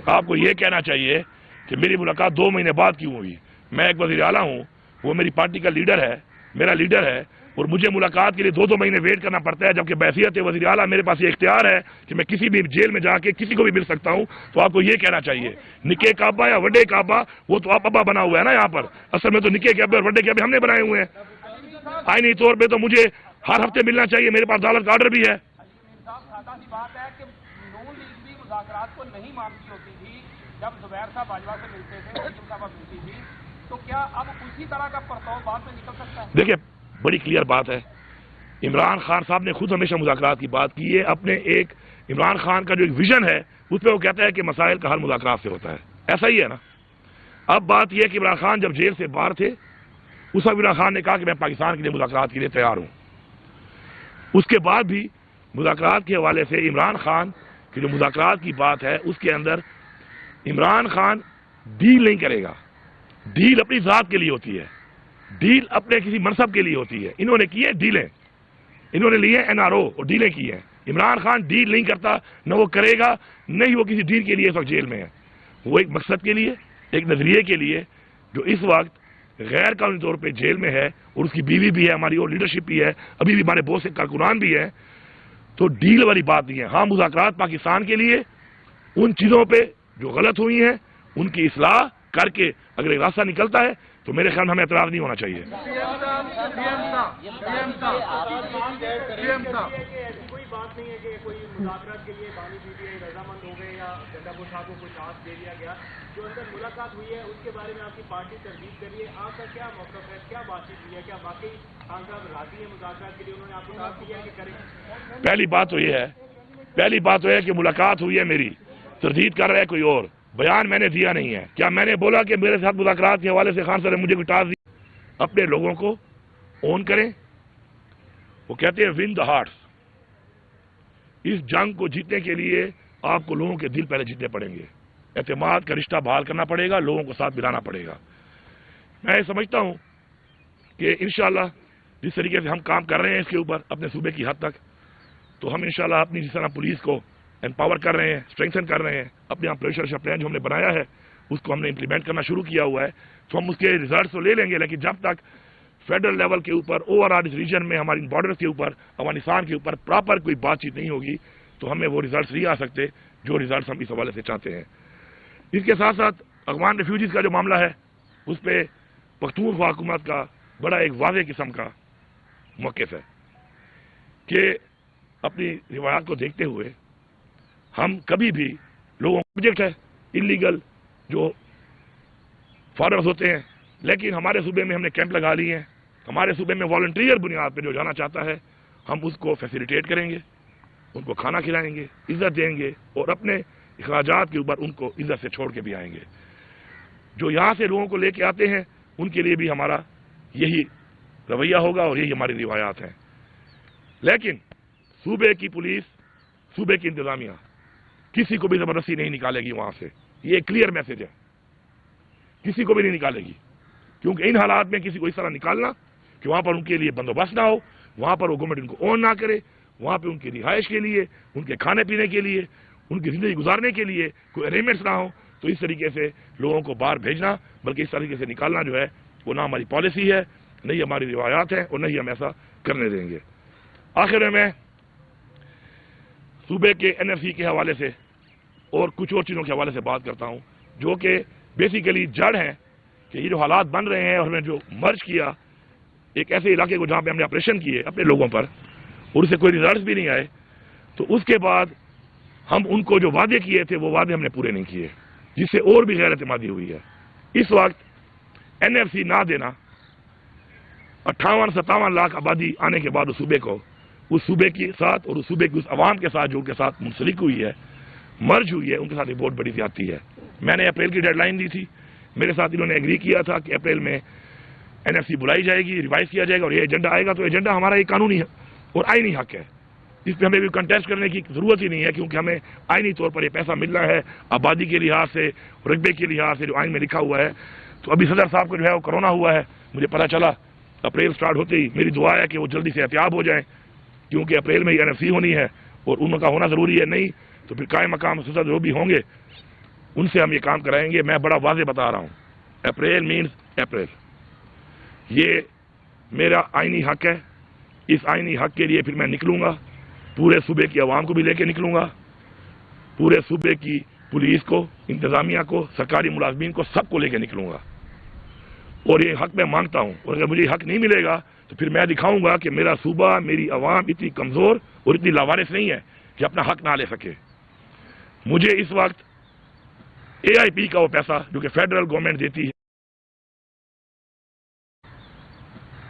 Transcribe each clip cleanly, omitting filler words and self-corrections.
آپ کو یہ کہنا چاہیے کہ میری ملاقات 2 مہینے بعد کیوں ہوئی؟ میں ایک وزیر اعلیٰ ہوں، وہ میری پارٹی کا لیڈر ہے، میرا لیڈر ہے، اور مجھے ملاقات کے لیے 2 مہینے ویٹ کرنا پڑتا ہے، جبکہ بحیثیت وزیر اعلیٰ میرے پاس یہ اختیار ہے کہ میں کسی بھی جیل میں جا کے کسی کو بھی مل سکتا ہوں۔ تو آپ کو یہ کہنا چاہیے نکے کعبہ یا وڈے کعبہ وہ تو آپ ابا بنا ہوا ہے نا، یہاں پر اصل میں تو نکے کعبے اور وڈے کعبے ہم نے بنائے ہوئے ہیں۔ آئینی طور پہ تو مجھے ہر ہفتے ملنا چاہیے، میرے پاس عدالت کا آرڈر بھی ہے۔ مذاکرات کو نہیں مانتی ہوتی تھی جب زبیر صاحب باجوہ سے ملتے تھے، وزیر صاحب ملتی تھی، تو کیا اب اسی طرح کا پرتاؤ بعد میں نکل سکتا ہے؟ دیکھیں بڑی کلیئر بات ہے، عمران خان صاحب نے خود ہمیشہ مذاکرات کی بات کی ہے، اپنے ایک عمران خان کا جو ایک ویژن ہے اس پہ وہ کہتا ہے کہ مسائل کا حل مذاکرات سے ہوتا ہے، ایسا ہی ہے نا۔ اب بات یہ ہے کہ عمران خان جب جیل سے باہر تھے اس وقت عمران خان نے کہا کہ میں پاکستان کے لیے مذاکرات کے لیے تیار ہوں۔ اس کے بعد بھی مذاکرات کے حوالے سے عمران خان کہ جو مذاکرات کی بات ہے اس کے اندر عمران خان ڈیل نہیں کرے گا، ڈیل اپنی ذات کے لیے ہوتی ہے، ڈیل اپنے کسی منصب کے لیے ہوتی ہے۔ انہوں نے کی ہے ڈیلیں، انہوں نے لیے NRO اور ڈیلیں کی ہیں۔ عمران خان ڈیل نہیں کرتا، نہ وہ کرے گا، نہ ہی وہ کسی ڈیل کے لیے اس وقت جیل میں ہے۔ وہ ایک مقصد کے لیے، ایک نظریے کے لیے جو اس وقت غیر قانونی طور پہ جیل میں ہے، اور اس کی بیوی بھی ہے، ہماری اور لیڈرشپ بھی ہے، ابھی بھی ہمارے بہت سے کارکنان بھی ہیں، تو ڈیل والی بات نہیں ہے۔ ہاں مذاکرات پاکستان کے لیے ان چیزوں پہ جو غلط ہوئی ہیں ان کی اصلاح کر کے اگر ایک راستہ نکلتا ہے تو میرے خیال میں ہمیں اعتراض نہیں ہونا چاہیے۔ کوئی بات نہیں ہے کہ کوئی مذاکرات کے لیے بانی بی پی آئی رضامند ہو گئے یا جنتا کو صاحب کو کوئی ٹاسک دے دیا گیا، جو اندر ملاقات ہوئی ہے اس کے بارے میں آپ کی پارٹی تردید کریے، آپ کا کیا موقف ہے، کیا بات چیت ہوئی ہے، کیا واقعی خان صاحب راضی ہیں مذاکرات کے لیے، انہوں نے آپ کو ٹاسک دیا ہے کہ کریں؟ پہلی بات تو یہ ہے کہ ملاقات ہوئی ہے میری، تردید کر رہا ہے کوئی اور، بیان میں نے دیا نہیں ہے۔ کیا میں نے بولا کہ میرے ساتھ مذاکرات کے حوالے سے خان صاحب نے مجھے کوئی ٹاسک دیا؟ اپنے لوگوں کو اون کریں، وہ کہتے ہیں ون دا ہارٹس۔ اس جنگ کو جیتنے کے لیے آپ کو لوگوں کے دل پہلے جیتنے پڑیں گے، اعتماد کا رشتہ بحال کرنا پڑے گا، لوگوں کو ساتھ ملانا پڑے گا۔ میں یہ سمجھتا ہوں کہ انشاءاللہ جس طریقے سے ہم کام کر رہے ہیں اس کے اوپر اپنے صوبے کی حد تک، تو ہم انشاءاللہ اپنی جس طرح پولیس کو امپاور کر رہے ہیں، اسٹرینگتھن کر رہے ہیں، اپنے آپریشن پلان جو ہم نے بنایا ہے اس کو ہم نے امپلیمنٹ کرنا شروع کیا ہوا ہے، تو ہم اس کے ریزلٹس تو لے لیں گے، لیکن جب تک فیڈرل لیول کے اوپر اوور اس ریجن میں ہماری بارڈرز کے اوپر افغانستان کے اوپر پراپر کوئی بات چیت نہیں ہوگی تو ہمیں وہ ریزلٹس نہیں آ سکتے جو ریزلٹس ہم اس حوالے سے چاہتے ہیں۔ اس کے ساتھ ساتھ افغان ریفیوجیز کا جو معاملہ ہے اس پہ پختونخوا حکومت کا بڑا ایک واضح قسم کا موقف ہے کہ اپنی روایات کو دیکھتے ہوئے ہم کبھی بھی لوگوں کا آبجیکٹ ہے انلیگل جو فارمرز ہوتے ہیں، لیکن ہمارے صوبے میں ہم نے کیمپ لگا لیے ہیں، ہمارے صوبے میں والنٹیئر بنیاد پہ جو جانا چاہتا ہے ہم اس کو فیسیلیٹیٹ کریں گے، ان کو کھانا کھلائیں گے، عزت دیں گے، اور اپنے اخراجات کے اوپر ان کو عزت سے چھوڑ کے بھی آئیں گے۔ جو یہاں سے لوگوں کو لے کے آتے ہیں ان کے لیے بھی ہمارا یہی رویہ ہوگا اور یہی ہماری روایات ہیں۔ لیکن صوبے کی پولیس، صوبے کی انتظامیہ کسی کو بھی زبردستی نہیں نکالے گی وہاں سے، یہ ایک کلیئر میسج ہے، کسی کو بھی نہیں نکالے گی، کیونکہ ان حالات میں کسی کو اس طرح نکالنا کہ وہاں پر ان کے لیے بندوبست نہ ہو، وہاں پر وہ گورنمنٹ ان کو اون نہ کرے، وہاں پہ ان کی رہائش کے لیے، ان کے کھانے پینے کے لیے، ان کی زندگی گزارنے کے لیے کوئی ارینجمنٹس نہ ہو، تو اس طریقے سے لوگوں کو باہر بھیجنا بلکہ اس طریقے سے نکالنا جو ہے وہ نہ ہماری پالیسی ہے، نہ ہی ہماری روایات ہیں، اور نہ ہی ہم ایسا کرنے دیں گے۔ آخر میں صوبے کے NFC کے حوالے سے اور کچھ اور چیزوں کے حوالے سے بات کرتا ہوں جو کہ بیسیکلی جڑ ہیں کہ یہ جو حالات بن رہے ہیں اور ہم نے جو مرج کیا ایک ایسے علاقے کو جہاں پہ ہم نے آپریشن کیے اپنے لوگوں پر اور اسے کوئی ریزلٹس بھی نہیں آئے، تو اس کے بعد ہم ان کو جو وعدے کیے تھے وہ وعدے ہم نے پورے نہیں کیے، جس سے اور بھی غیر اعتمادی ہوئی ہے۔ اس وقت NFC نہ دینا، 58-57 لاکھ آبادی آنے کے بعد اس صوبے کو، اس صوبے کے ساتھ اور اس صوبے کی اس عوام کے ساتھ جو ان کے ساتھ منسلک ہوئی ہے، مرج ہوئی ہے، ان کے ساتھ ایک بہت بڑی زیادتی ہے۔ میں نے اپریل کی ڈیڈ لائن دی تھی، میرے ساتھ انہوں نے ایگری کیا تھا کہ اپریل میں NFC بلائی جائے گی، ریوائز کیا جائے گا، اور یہ ایجنڈا آئے گا، تو ایجنڈا ہمارا یہ قانونی ہے اور آئینی حق ہے، اس پہ ہمیں بھی کنٹیسٹ کرنے کی ضرورت ہی نہیں ہے، کیونکہ ہمیں آئینی طور پر یہ پیسہ ملنا ہے آبادی کے لحاظ سے، رقبے کے لحاظ سے جو آئین میں لکھا ہوا ہے۔ تو ابھی صدر صاحب کو جو ہے وہ کرونا ہوا ہے، مجھے پتہ چلا اپریل سٹارٹ ہوتے ہی، میری دعا ہے کہ وہ جلدی سے احتیاط ہو جائیں، کیونکہ اپریل میں ہی NFC ہونی ہے اور ان کا ہونا ضروری ہے، نہیں تو پھر قائم مقام صدر جو بھی ہوں گے ان سے ہم یہ کام کرائیں گے. میں بڑا واضح بتا رہا ہوں, اپریل مینز اپریل. یہ میرا آئینی حق ہے. اس آئینی حق کے لیے پھر میں نکلوں گا, پورے صوبے کی عوام کو بھی لے کے نکلوں گا, پورے صوبے کی پولیس کو, انتظامیہ کو, سرکاری ملازمین کو, سب کو لے کے نکلوں گا. اور یہ حق میں مانگتا ہوں, اور اگر مجھے حق نہیں ملے گا تو پھر میں دکھاؤں گا کہ میرا صوبہ, میری عوام اتنی کمزور اور اتنی لاوارث نہیں ہے کہ اپنا حق نہ لے سکے. مجھے اس وقت اے آئی پی کا وہ پیسہ جو کہ فیڈرل گورنمنٹ دیتی ہے,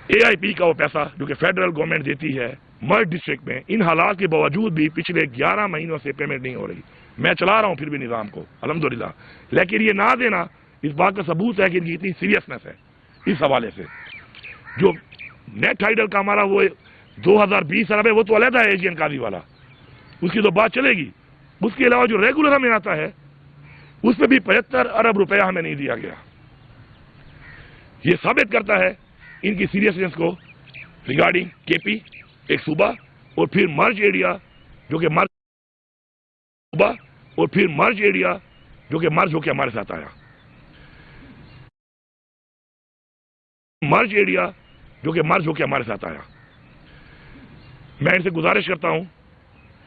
اے آئی پی کا وہ پیسہ جو کہ فیڈرل گورنمنٹ دیتی ہے مرڈ ڈسٹرکٹ میں, ان حالات کے باوجود بھی پچھلے 11 مہینوں سے پیمنٹ نہیں ہو رہی. میں چلا رہا ہوں پھر بھی نظام کو الحمدللہ, لیکن یہ نہ دینا اس بات کا ثبوت ہے کہ ان کی اتنی سیریسنس ہے. اس حوالے سے جو نیٹ ٹائیڈل کا ہمارا وہ 2020 ارب ہے, وہ تو علیحدہ ہے ایشین قاضی والا, اس کی تو بات چلے گی. اس کے علاوہ جو ریگولر ہمیں آتا ہے اس پہ بھی 75 ارب روپیہ ہمیں نہیں دیا گیا. یہ ثابت کرتا ہے ان کی سیریسنس کو ریگارڈنگ کے پی ایک صوبہ, اور پھر مرج ایریا جو کہ مرج صوبہ, اور پھر مرج ایریا جو کہ مرج ہو کے ہمارے ساتھ آیا. مرج ایریا جو کہ مرج ہو کے ہمارے ساتھ آیا. میں ان سے گزارش کرتا ہوں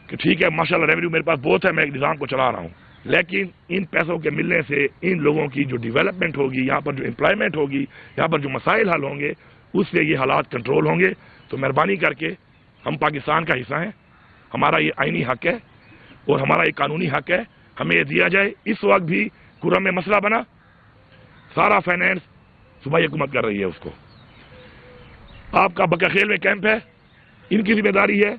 کہ ٹھیک ہے, ماشاءاللہ ریونیو میرے پاس بہت ہے, میں ایک نظام کو چلا رہا ہوں, لیکن ان پیسوں کے ملنے سے ان لوگوں کی جو ڈیولپمنٹ ہوگی, یہاں پر جو امپلائمنٹ ہوگی, یہاں پر جو مسائل حل ہوں گے, اس سے یہ حالات کنٹرول ہوں گے. تو مہربانی کر کے, ہم پاکستان کا حصہ ہیں, ہمارا یہ آئینی حق ہے اور ہمارا یہ قانونی حق ہے, ہمیں یہ دیا جائے. اس وقت بھی کرم میں مسئلہ بنا, سارا فائنینس صوبائی حکومت کر رہی ہے اس کو. آپ کا بکاخیل میں کیمپ ہے, ان کی ذمہ داری ہے,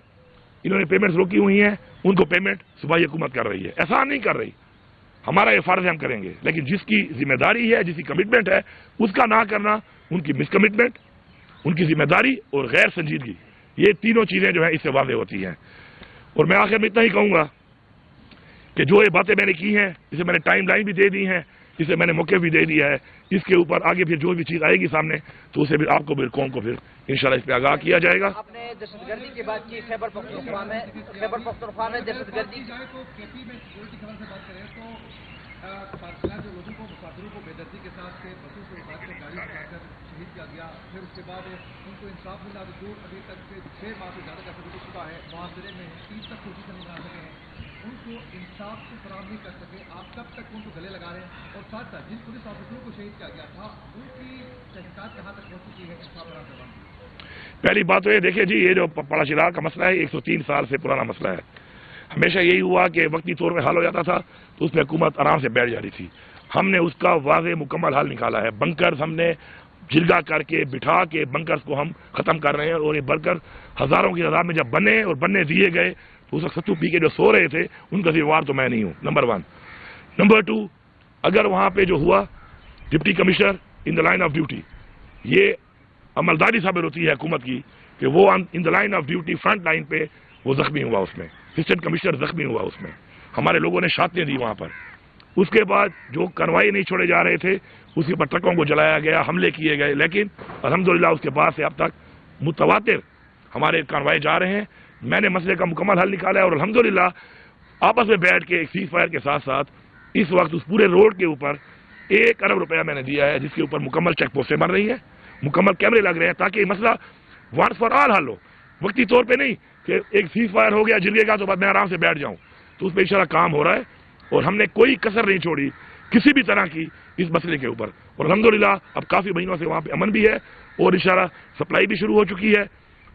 انہوں نے پیمنٹس روکی ہوئی ہیں, ان کو پیمنٹ صوبائی حکومت کر رہی ہے. احسان نہیں کر رہی, ہمارا یہ فرض ہے, ہم کریں گے, لیکن جس کی ذمہ داری ہے, جس کی کمٹمنٹ ہے, اس کا نہ کرنا ان کی مس کمٹمنٹ, ان کی ذمہ داری اور غیر سنجیدگی, یہ تینوں چیزیں جو ہیں اس سے واضح ہوتی ہیں. اور میں آخر میں اتنا ہی کہوں گا کہ جو یہ باتیں میں نے کی ہیں, اسے میں نے ٹائم لائن بھی دے دی ہیں, اسے میں نے موقع بھی دے دیا ہے, اس کے اوپر آگے پھر جو بھی چیز آئے گی سامنے تو اسے بھی آپ کو بھی قوم کو پھر انشاءاللہ اس پہ آگاہ کیا جائے گا. آپ نے دہشت گردی کی بات کی, خیبر پختونخوا میں دہشت گردی فاصلہ جو لوگوں کو مسافروں کو بے دردی کے ساتھ سے بسوں سے اتار کر گاڑی چلا کر شہید کیا گیا, پھر اس کے بعد ان کو انصاف ملا تو جو ابھی تک سے 6 ماہ سے زیادہ کا گزر چکا ہے, معاشرے میں 30 تک کوشش نہیں بنا سکے ہیں, ان کو انصاف سے فراہم نہیں کر سکے. آپ کب تک ان کو گلے لگا رہے ہیں, اور ساتھ ساتھ جن پولیس آفیسروں کو شہید کیا گیا تھا ان کی تحقیقات کہاں تک پہنچ چکی ہے, انصاف فراہم کروانے؟ پہلی بات تو یہ دیکھیں جی, یہ جو پڑا چراغ کا مسئلہ ہے 103 سال سے پرانا مسئلہ ہے. ہمیشہ یہی ہوا کہ وقتی طور پہ حل ہو جاتا تھا تو اس میں حکومت آرام سے بیٹھ جاتی تھی. ہم نے اس کا واضح مکمل حل نکالا ہے. بنکرز ہم نے جرگا کر کے بٹھا کے بنکرز کو ہم ختم کر رہے ہیں, اور یہ بنکر ہزاروں کی تعداد میں جب بنے اور بننے دیے گئے تو اس وقت ستو پی کے جو سو رہے تھے ان کا ذمہ دار تو میں نہیں ہوں, نمبر 1. نمبر 2, اگر وہاں پہ جو ہوا deputy commissioner in the line of duty, یہ عملداری ثابت ہوتی ہے حکومت کی کہ وہ in the line of duty front line پہ وہ زخمی ہوا, اس میں اسسٹنٹ کمشنر زخمی ہوا, اس میں ہمارے لوگوں نے شہادتیں دی وہاں پر. اس کے بعد جو کارروائی نہیں چھوڑے جا رہے تھے اس کے اوپر ٹرکوں کو جلایا گیا, حملے کیے گئے, لیکن الحمدللہ اس کے بعد سے اب تک متواتر ہمارے کارروائی جا رہے ہیں. میں نے مسئلے کا مکمل حل نکالا ہے, اور الحمدللہ آپس میں بیٹھ کے ایک سیز فائر کے ساتھ ساتھ اس وقت اس پورے روڈ کے اوپر 1 ارب روپیہ میں نے دیا ہے, جس کے اوپر مکمل چیک پوسٹیں بن رہی ہیں, مکمل کیمرے لگ رہے ہیں, تاکہ یہ مسئلہ ونس فار آل حل ہو. وقتی طور پہ نہیں کہ ایک سیز فائر ہو گیا جرگے کا تو بعد میں آرام سے بیٹھ جاؤں. تو اس پہ انشاءاللہ کام ہو رہا ہے, اور ہم نے کوئی کسر نہیں چھوڑی کسی بھی طرح کی اس مسئلے کے اوپر. اور الحمدللہ اب کافی مہینوں سے وہاں پہ امن بھی ہے, اور انشاءاللہ سپلائی بھی شروع ہو چکی ہے.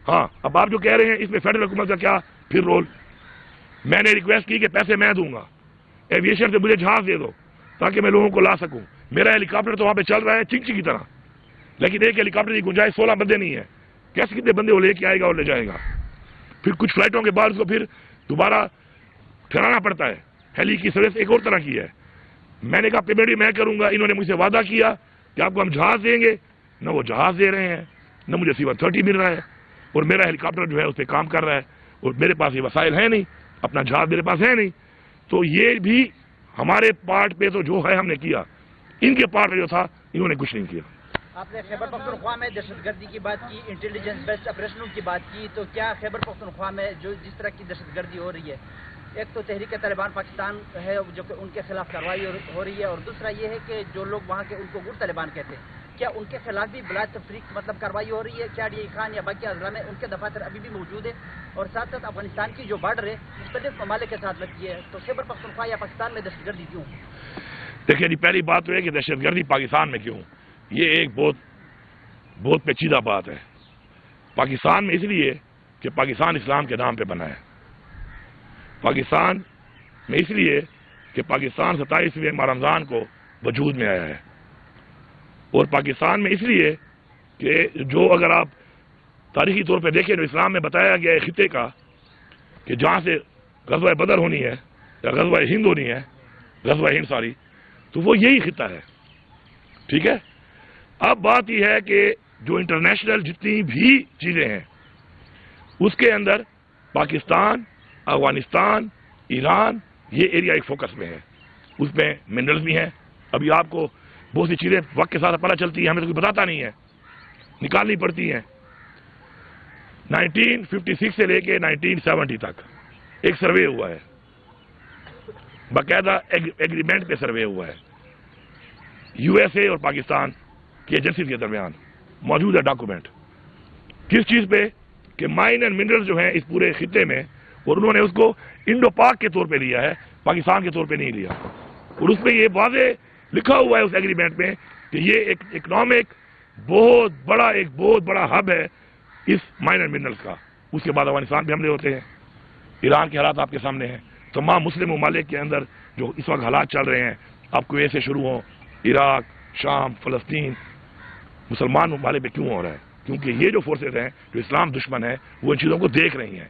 ہاں, اب آپ جو کہہ رہے ہیں اس میں فیڈرل حکومت کا کیا پھر رول, میں نے ریکویسٹ کی کہ پیسے میں دوں گا, ایویشن سے مجھے جہاز دے دو تاکہ میں لوگوں کو لا سکوں. میرا ہیلی کاپٹر تو وہاں پہ چل رہا ہے چنچی کی طرح, لیکن ایک ہیلی کاپٹر کی گنجائش 16 بندے نہیں ہے. کیسے کتنے بندے وہ لے کے آئے گا اور لے جائے گا؟ پھر کچھ فلائٹوں کے بعد اس کو پھر دوبارہ ٹھہرانا پڑتا ہے. ہیلی کی سروس ایک اور طرح کی ہے. میں نے کہا پیمنٹ بھی میں کروں گا. انہوں نے مجھ سے وعدہ کیا کہ آپ کو ہم جہاز دیں گے, نہ وہ جہاز دے رہے ہیں, نہ مجھے C-130 مل رہا ہے, اور میرا ہیلی کاپٹر جو ہے اس پہ کام کر رہا ہے, اور میرے پاس یہ وسائل ہیں نہیں, اپنا جہاز میرے پاس ہے نہیں. تو یہ بھی ہمارے پارٹ پہ تو جو ہے ہم نے کیا, ان کے پارٹ پہ جو تھا انہوں نے کچھ نہیں کیا. آپ نے خیبر پختونخوا میں دہشت گردی کی بات کی, انٹیلیجنس بیسڈ آپریشنوں کی بات کی, تو کیا خیبر پختونخوا میں جو جس طرح کی دہشت گردی ہو رہی ہے ایک تو تحریک طالبان پاکستان ہے جو کہ ان کے خلاف کارروائی ہو رہی ہے، اور دوسرا یہ ہے کہ جو لوگ وہاں کے ان کو گٹ طالبان کہتے ہیں، کیا ان کے خلاف بھی بلا تفریق مطلب کارروائی ہو رہی ہے؟ کیا ڈی خان یا باقی اضلاع میں ان کے دفاتر ابھی بھی موجود ہے؟ اور ساتھ ساتھ افغانستان کی جو بارڈر ہے مختلف ممالک کے ساتھ لگتی ہے، تو خیبر پختونخوا یا پاکستان میں دہشت گردی کیوں؟ دیکھیے جی، پہلی بات تو ہے کہ دہشت گردی پاکستان میں کیوں، یہ ایک بہت پیچیدہ بات ہے۔ پاکستان میں اس لیے کہ پاکستان اسلام کے نام پہ بنا ہے، پاکستان میں اس لیے کہ پاکستان 27ویں ماہ رمضان کو وجود میں آیا ہے، اور پاکستان میں اس لیے کہ جو اگر آپ تاریخی طور پہ دیکھیں تو اسلام میں بتایا گیا ہے خطے کا کہ جہاں سے غزوہ بدر ہونی ہے یا غزوہ ہند ہونی ہے، غزوہ ہند ساری، تو وہ یہی خطہ ہے، ٹھیک ہے۔ اب بات یہ ہے کہ جو انٹرنیشنل جتنی بھی چیزیں ہیں اس کے اندر پاکستان، افغانستان، ایران، یہ ایریا ایک فوکس میں ہے، اس میں منرلز بھی ہیں۔ ابھی آپ کو بہت سی چیزیں وقت کے ساتھ پتہ چلتی ہیں، ہمیں تو کوئی بتاتا نہیں ہے، نکالنی پڑتی ہیں۔ 1956 سے لے کے 1970 تک ایک سروے ہوا ہے، باقاعدہ ایگریمنٹ پہ سروے ہوا ہے، یو ایس اے اور پاکستان کی ایجنسی کے درمیان موجود ہے ڈاکومنٹ۔ کس چیز پہ؟ کہ مائن اینڈ منرل جو ہیں اس پورے خطے میں، اور انہوں نے اس کو انڈو پاک کے طور پہ لیا ہے، پاکستان کے طور پہ نہیں لیا، اور اس پہ یہ واضح لکھا ہوا ہے اس ایگریمنٹ میں کہ یہ ایک اکنامک بہت بڑا ہب ہے اس مائن اینڈ منرلز کا۔ اس کے بعد افغانستان پہ حملے ہوتے ہیں، ایران کے حالات آپ کے سامنے ہیں، تمام مسلم ممالک کے اندر جو اس وقت حالات چل رہے ہیں، آپ کو ایسے شروع ہوں، عراق، شام، فلسطین، مسلمان ممالک پہ کیوں ہو رہا ہے؟ کیونکہ یہ جو فورسز ہیں جو اسلام دشمن ہیں وہ ان چیزوں کو دیکھ رہی ہیں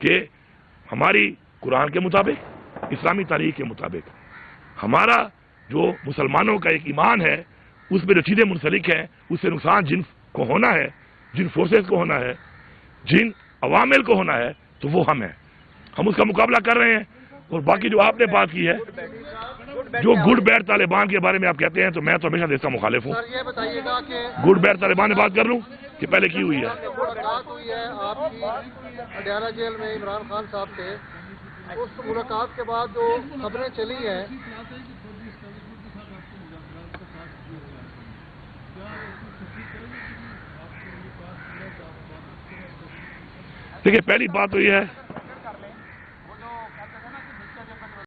کہ ہماری قرآن کے مطابق، اسلامی تاریخ کے مطابق ہمارا جو مسلمانوں کا ایک ایمان ہے، اس میں جو چیزیں منسلک ہیں، اس سے نقصان جن کو ہونا ہے، جن فورسز کو ہونا ہے، جن عوامل کو ہونا ہے، تو وہ ہم ہیں، ہم اس کا مقابلہ کر رہے ہیں۔ اور باقی جو آپ نے بات کی ہے جو گڈ بیڈ طالبان کے بارے میں آپ کہتے ہیں، تو میں تو ہمیشہ اس کا مخالف ہوں۔ سر یہ بتائیے گا کہ گڈ بیڈ طالبان میں بات کر لوں کہ پہلے کی ہوئی ہے؟ ملاقات ہوئی ہے آپ کی اڈیالہ جیل میں عمران خان صاحب سے، اس ملاقات کے بعد جو خبریں چلی ہیں، دیکھیے پہلی بات تو یہ ہے